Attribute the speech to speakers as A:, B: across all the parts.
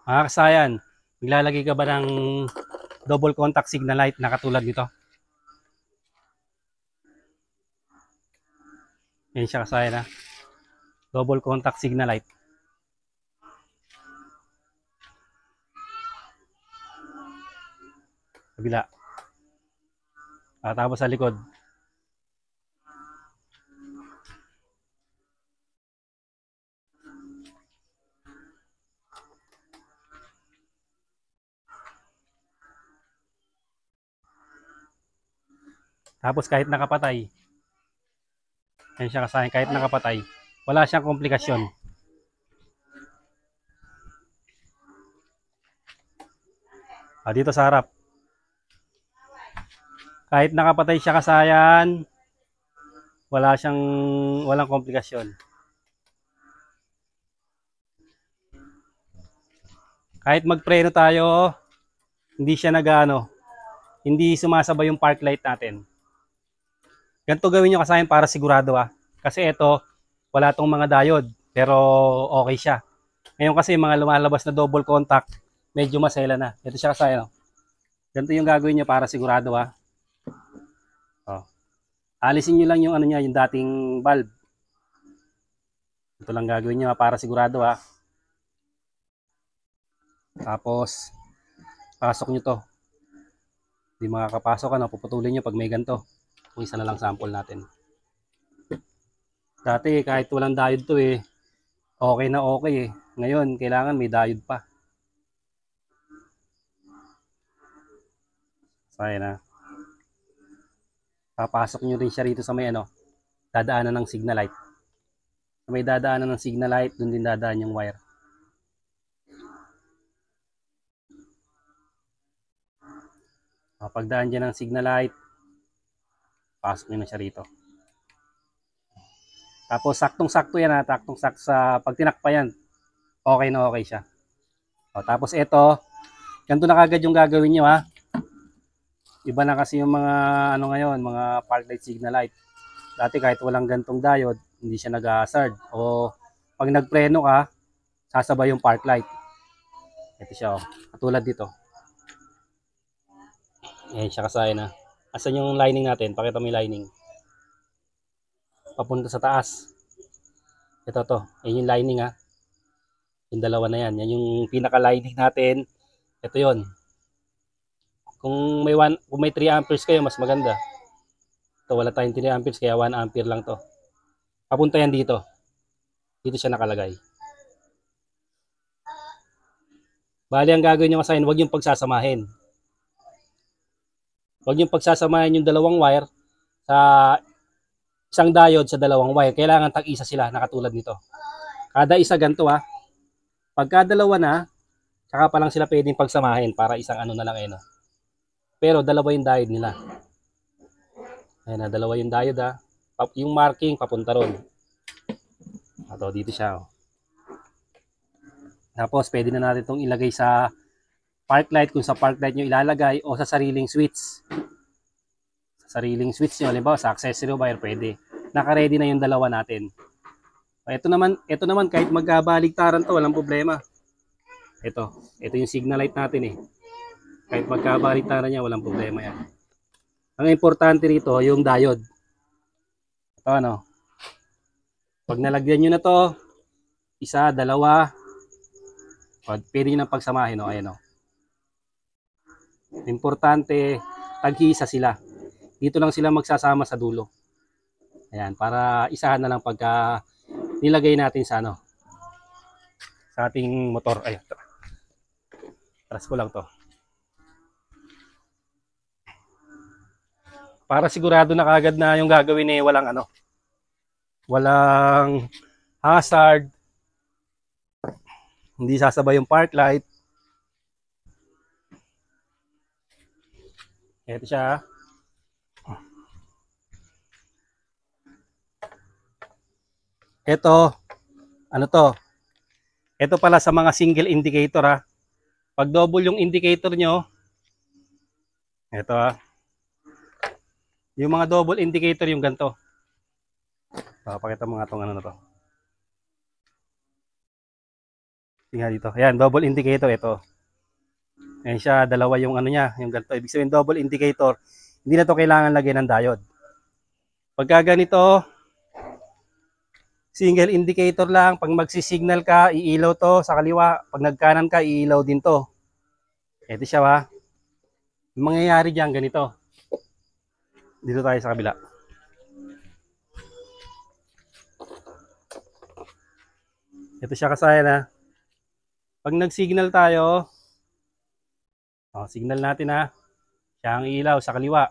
A: Mga kasayan, maglalagay ka ba ng double contact signal light na katulad nito? Yan siya kasayan ha. Double contact signal light. Kabila. Tapos sa likod. Tapos kahit nakapatay. Yan siya kasayan, kahit nakapatay. Wala siyang komplikasyon. Dito sa harap. Kahit nakapatay siya kasayan, walang komplikasyon. Kahit magpreno tayo, hindi siya hindi sumasabay yung park light natin. Ganito gawin nyo kasayan para sigurado Kasi ito, wala tong mga diode, pero okay siya. Ngayon kasi mga lumalabas na double contact, medyo masela na. Ito siya kasayan. Ganito yung gagawin nyo para sigurado Alisin nyo lang yung yung dating bulb. Ito lang gagawin nyo para sigurado Tapos, pasok nyo to. Hindi makakapasok puputulin nyo pag may ganito. Kung isa na lang sample natin. Dati kahit walang diode to okay na okay Ngayon, kailangan may diode pa. So, ayan Papasok nyo rin siya rito sa may dadaanan ng signal light. Sa may dadaanan ng signal light, dun din dadaan yung wire. Pagdaan dyan ng signal light, pasok nyo na siya rito. Tapos saktong-sakto yan saktong-sakto sa pag tinakpa yan. Okay na okay siya. Tapos ito, ganito na kagad yung gagawin nyo Iba na kasi yung mga ngayon, mga park light signal light. Dati kahit walang gantong diode, hindi siya nag-hazard. O pag nagpreno ka, sasabay yung park light. Ito siya katulad dito. Ayan siya kasayan Asan yung lining natin? Pakita mo yung lining. Papunta sa taas. Ito to. Ayan yung lining Yung dalawa na yan. Yan yung pinaka-lining natin. Ito yon. Kung may 3 amperes kayo, mas maganda. Ito, wala tayong 3 amperes, kaya 1 ampere lang to. Papunta yan dito. Dito siya nakalagay. Bali, ang gagawin nyo kasayan, huwag yung pagsasamahin. Huwag yung pagsasamahin yung dalawang wire sa isang diode sa dalawang wire. Kailangan tag-isa sila, nakatulad nito. Kada isa ganito Pagka dalawa na, saka pa lang sila pwedeng pagsamahin para isang na lang Pero dalawa yung diode nila. Ayan dalawa yung diode Yung marking papunta ron. Ito, dito siya Tapos pwede na natin itong ilagay sa park light kung sa park light nyo ilalagay o sa sariling switch. Sa sariling switch nyo, halimbawa sa accessory wire pwede. Naka-ready na yung dalawa natin. Ito naman kahit magkabaligtaran to, walang problema. Ito yung signal light natin Kahit magkabaligtaran niya, walang problema yan. Ang importante rito, yung diode. Ito Pag nalagyan nyo na to, isa, dalawa, pwede nyo nang pagsamahin ayan Importante, tag-iisa sila. Dito lang sila magsasama sa dulo. Ayan, para isahan na lang pagka nilagay natin sa sa ating motor. Ayun. Tras ko lang to. Para sigurado na kagad na yung gagawin walang hazard. Hindi sasabay yung park light. Ito siya. Ito, Ito pala sa mga single indicator Pag double yung indicator nyo, ito yung mga double indicator yung ganito. Pakita mo nga itong na to. Tingnan dito. Ayan, double indicator ito. Ayan siya, dalawa yung ano niya, yung ganito. Ibig sabihin double indicator. Hindi na to kailangan lagyan ng diode. Pagka ganito, single indicator lang. Pag magsisignal ka, iilaw to sa kaliwa. Pag nagkanan ka, iilaw din to. Ito siya ha. Yung mangyayari dyan, ganito. Dito tayo sa kabila. Ito siya kasayan ha. Pag nag-signal tayo, signal natin ha. Siya ang ilaw sa kaliwa.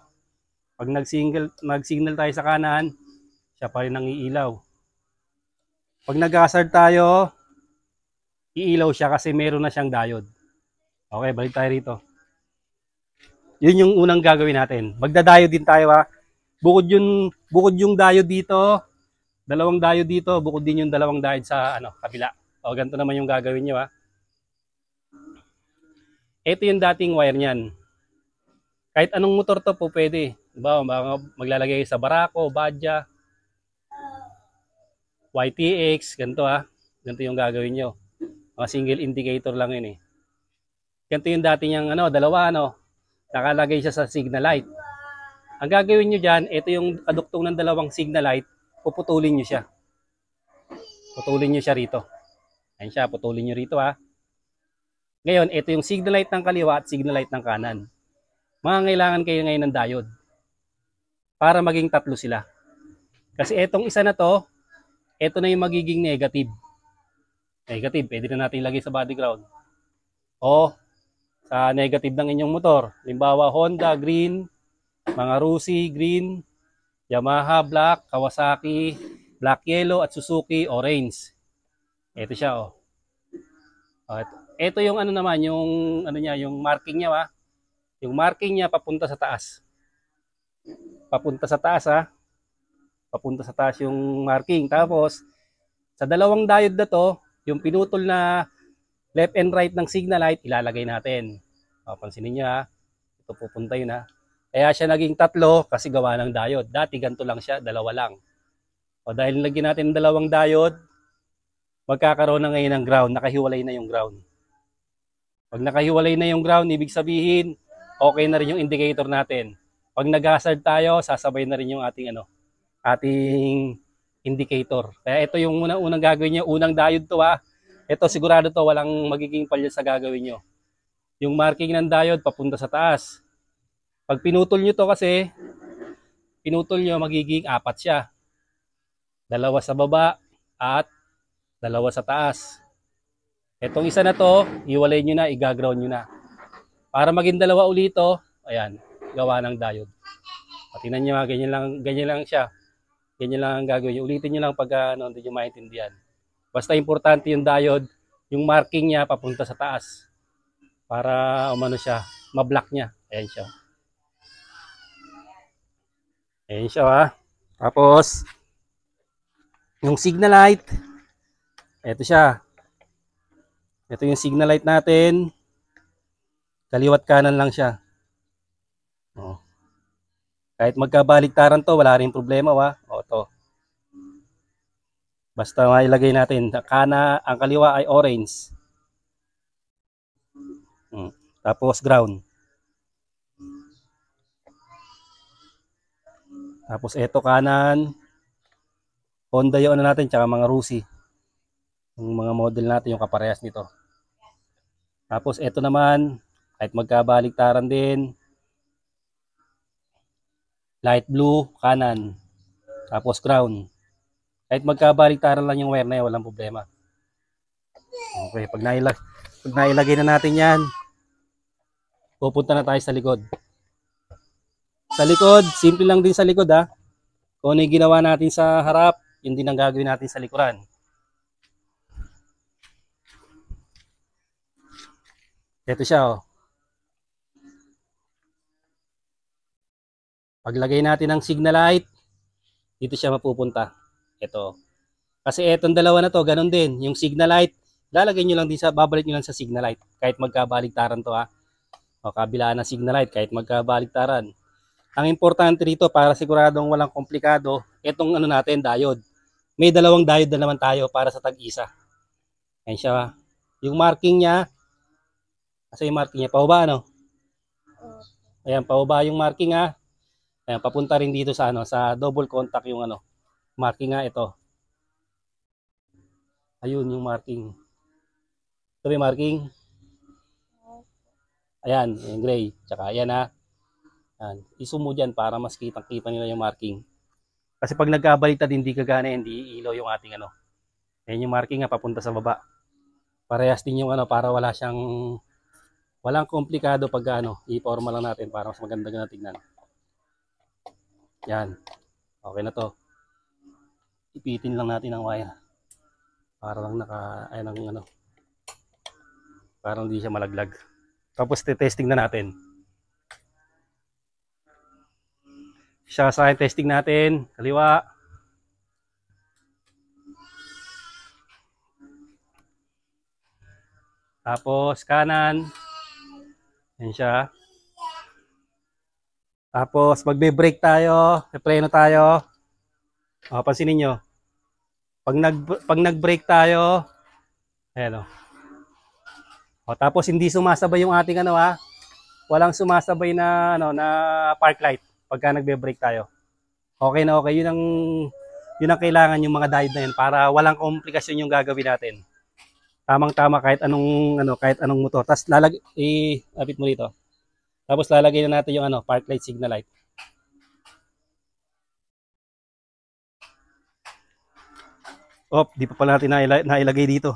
A: Pag nag-signal tayo sa kanan, siya pa rin ang iilaw. Pag nag-hazard tayo, iilaw siya kasi meron na siyang diode. Okay, balik tayo rito. Yun yung unang gagawin natin. Magda-diode din tayo ha. Bukod yung diode dito, dalawang diode dito, bukod din yung dalawang diode sa kabila. O ganito naman yung gagawin nyo ha. Ito yung dating wire niyan. Kahit anong motor to po pwede. Diba? Maglalagay sa Barako, Badja, YTX, ganito ha. Ganito yung gagawin nyo. Mga single indicator lang yun eh. Ganito yung dati niyang dalawa nakalagay siya sa signal light. Ang gagawin nyo dyan, ito yung kaduktong ng dalawang signal light, puputulin nyo siya. Putulin nyo siya rito. Ayan siya, putulin nyo rito ha. Ngayon, ito yung signal light ng kaliwa at signal light ng kanan. Mangangailangan kayo ngayon ng diode para maging tatlo sila. Kasi etong isa na to, ito na yung magiging negative. Negative, pwede na natin ilagay sa body ground. O sa negative ng inyong motor. Halimbawa, Honda, green, mga Rusi, green, Yamaha, black, Kawasaki, black, yellow, at Suzuki, orange. Ito siya ito yung naman, yung yung marking niya ha. Yung marking niya papunta sa taas. Papunta sa taas ha. Papunta sa taas yung marking. Tapos sa dalawang diode na to, yung pinutol na left and right ng signal light, ilalagay natin. Pansinin niyo ha. Ito pupunta yun ha. Kaya siya naging tatlo kasi gawa ng diode. Dati ganito lang siya, dalawa lang. Dahil nilagyan natin ng dalawang diode, magkakaroon na ngayon ng ground. Nakahiwalay na yung ground. Pag nakahiwalay na yung ground, ibig sabihin, okay na rin yung indicator natin. Pag nag-hazard tayo, sasabay na rin yung ating ating indicator. Kaya ito yung unang gagawin niyo, unang diode to ha. Ito sigurado to, walang magiging palya sa gagawin niyo. Yung marking ng diode papunta sa taas. Pag pinutol niyo to kasi, pinutol niyo magiging apat siya. Dalawa sa baba at dalawa sa taas. Etong isa na to, iwalay nyo na, i-ground nyo na. Para maging dalawa ulit to, ayan, gawa ng diode. Tingnan nyo, ganyan lang siya. Ganyan lang ang gagawin. Ulitin nyo lang pag hindi nyo maintindihan. Basta importante yung diode, yung marking niya papunta sa taas. Para siya, ma-block niya. Ayan siya. Ayan siya ha. Tapos, yung signal light, eto siya. Ito yung signal light natin. Kaliwat kanan lang siya. Kahit magkabaligtaran to, wala rin problema ha. To. Basta mailagay natin. Ang kaliwa ay orange. Tapos ground. Tapos ito kanan. Honda yung natin, tsaka mga Rusi. Yung mga model natin, yung kaparehas nito. Tapos ito naman, kahit magkabaligtaran din, light blue, kanan. Tapos ground. Kahit magkabaligtaran lang yung wire na yan, walang problema. Okay, pag nailagay na natin yan, pupunta na tayo sa likod. Sa likod, simple lang din sa likod ha. Kung ano yung ginawa natin sa harap, yun din ang gagawin natin sa likuran. Ito siya Paglagay natin ng signal light, dito siya mapupunta. Ito. Kasi etong dalawa na to, ganun din. Yung signal light, lalagay nyo lang din babalik nyo lang sa signal light. Kahit magkabaligtaran to ha. Kabilaan ng signal light, kahit magkabaligtaran. Ang importante rito, para siguradong walang komplikado, etong natin, diode. May dalawang diode na naman tayo para sa tag-isa. Ayan siya. Yung marking niya, kasi yung marking niya, pababa, ano? Ayan, pababa yung marking, ha. Ayan, papunta rin dito sa, ano, sa double contact yung, ano, marking nga, ito. Ayun, yung marking. Ito yung marking. Ayan, yung gray. Tsaka, ayan, ha. Ayan, iso mo dyan para mas kitang-kita nila yung marking. Kasi pag nagkabaliktad, hindi gagana, hindi ilaw yung ating, ano. Ayan yung marking nga, papunta sa baba. Parehas din yung, ano, para wala siyang, walang komplikado pag, ano, i-forma lang natin para mas maganda na tignan. Yan. Okay na to. Ipitin lang natin ang wire. Para lang ayan ang, ano, para hindi siya malaglag. Tapos testing na natin. Siya sa akin, testing natin. Kaliwa. Tapos kanan. Yan siya. Tapos magbe-brake tayo, preno tayo. Pansinin niyo. Pag nag-brake tayo, ayan o. Tapos hindi sumasabay yung ating, ano, ha. Walang sumasabay na, ano, na park light pagka nagbe-brake tayo. Okay na okay. Yun ang kailangan yung mga diode na yun para walang komplikasyon yung gagawin natin. Tamang-tama kahit anong motor. Tapos apit mo dito. Tapos lalagay na natin yung, ano, park light, signal light. Di pa pala natin nailagay dito.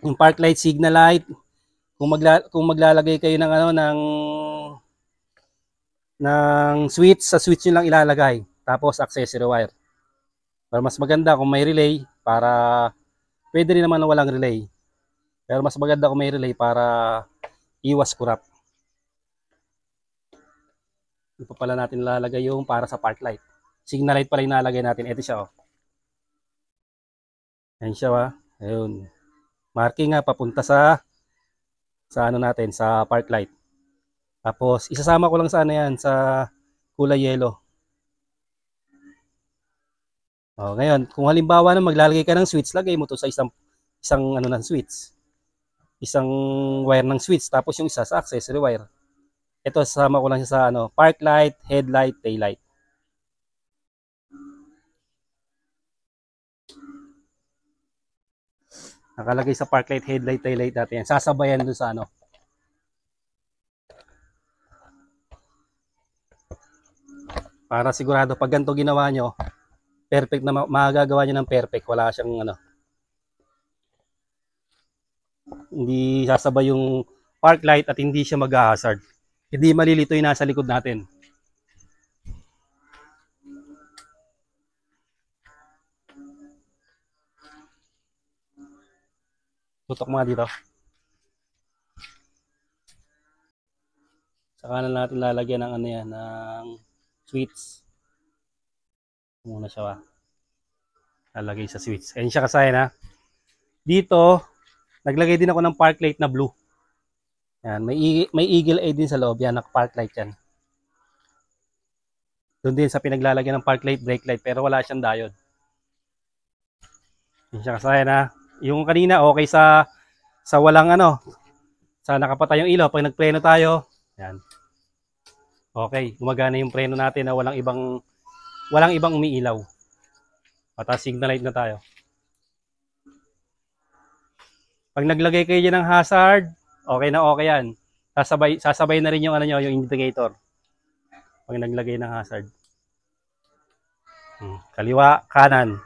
A: Yung park light, signal light. Kung maglalagay kayo ng, ano, ng switch, sa switch nyo lang ilalagay. Tapos accessory wire. Para mas maganda kung may relay, para pwede rin naman na walang relay. Pero mas maganda kung may relay para iwas kurap. Ito pala natin lalagay yung para sa park light. Signal light pala yung nalagay natin. Ito siya, oh. Ayan siya, ha. Ayun. Marking nga papunta sa ano natin, sa park light. Tapos isasama ko lang sa, ano, yan, sa kulay yellow. Ngayon, kung halimbawa na maglalagay ka ng switch, lagay mo to sa isang ano ng switch. Isang wire ng switch, tapos yung isa sa accessory wire. Ito, sasama ko lang siya sa, ano, park light, headlight, tail light. Nakalagay sa park light, headlight, tail light natin. Sasabayan dun sa, ano. Para sigurado pag ganito ginawa nyo, perfect na magagawa nyo ng perfect. Wala siyang, ano, hindi sasabay yung park light at hindi siya mag-hazard. Hindi malilito yung nasa likod natin. Tutok mga dito. Saka na natin lalagyan ng, ano, yan, ng switch. Muna siya, ba. Lalagay sa switch. Ayun siya kasayan, ha. Dito, naglagay din ako ng park light na blue. Yan, may eagle eye din sa loob. Yan, naka-park light yan. Doon din sa pinaglalagyan ng park light, brake light, pero wala siyang diode. Yan siya kasayan, ha. Yung kanina, okay sa walang, ano, sa nakapatay yung ilaw. Pag nagpreno tayo, yan. Okay, gumagana yung preno natin na walang ibang umiilaw. Tapos signal light na tayo. Pag naglagay kayo dyan ng hazard, okay na okay yan. Sasabay na rin yung, ano nyo, yung indicator. Pag naglagay ng hazard. Kaliwa, kanan.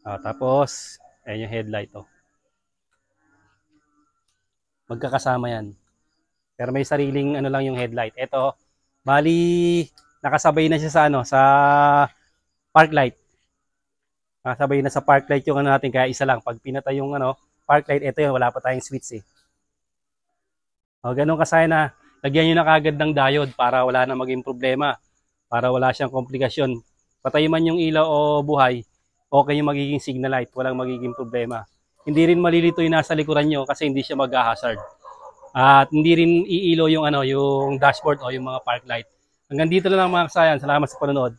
A: Tapos, ayan yung headlight, oh. Magkakasama yan. Pero may sariling, ano, lang yung headlight. Ito, bali, nakasabay na siya sa, ano, sa park light. Nakasabay na sa park light yung, ano, natin, kaya isa lang. Pag pinatay yung, ano, park light, ito yun, wala pa tayong switch, eh. Ganun kasaya na, lagyan nyo na kagad ng diode para wala na maging problema. Para wala siyang komplikasyon. Patay man yung ilaw o buhay, okay yung magiging signal light, walang magiging problema. Hindi rin malilito yung nasa likuran nyo kasi hindi siya mag-hazard. At hindi rin iilo yung, ano, yung dashboard o yung mga park light Hanggang dito na lang mga kasayan. Salamat sa panonood.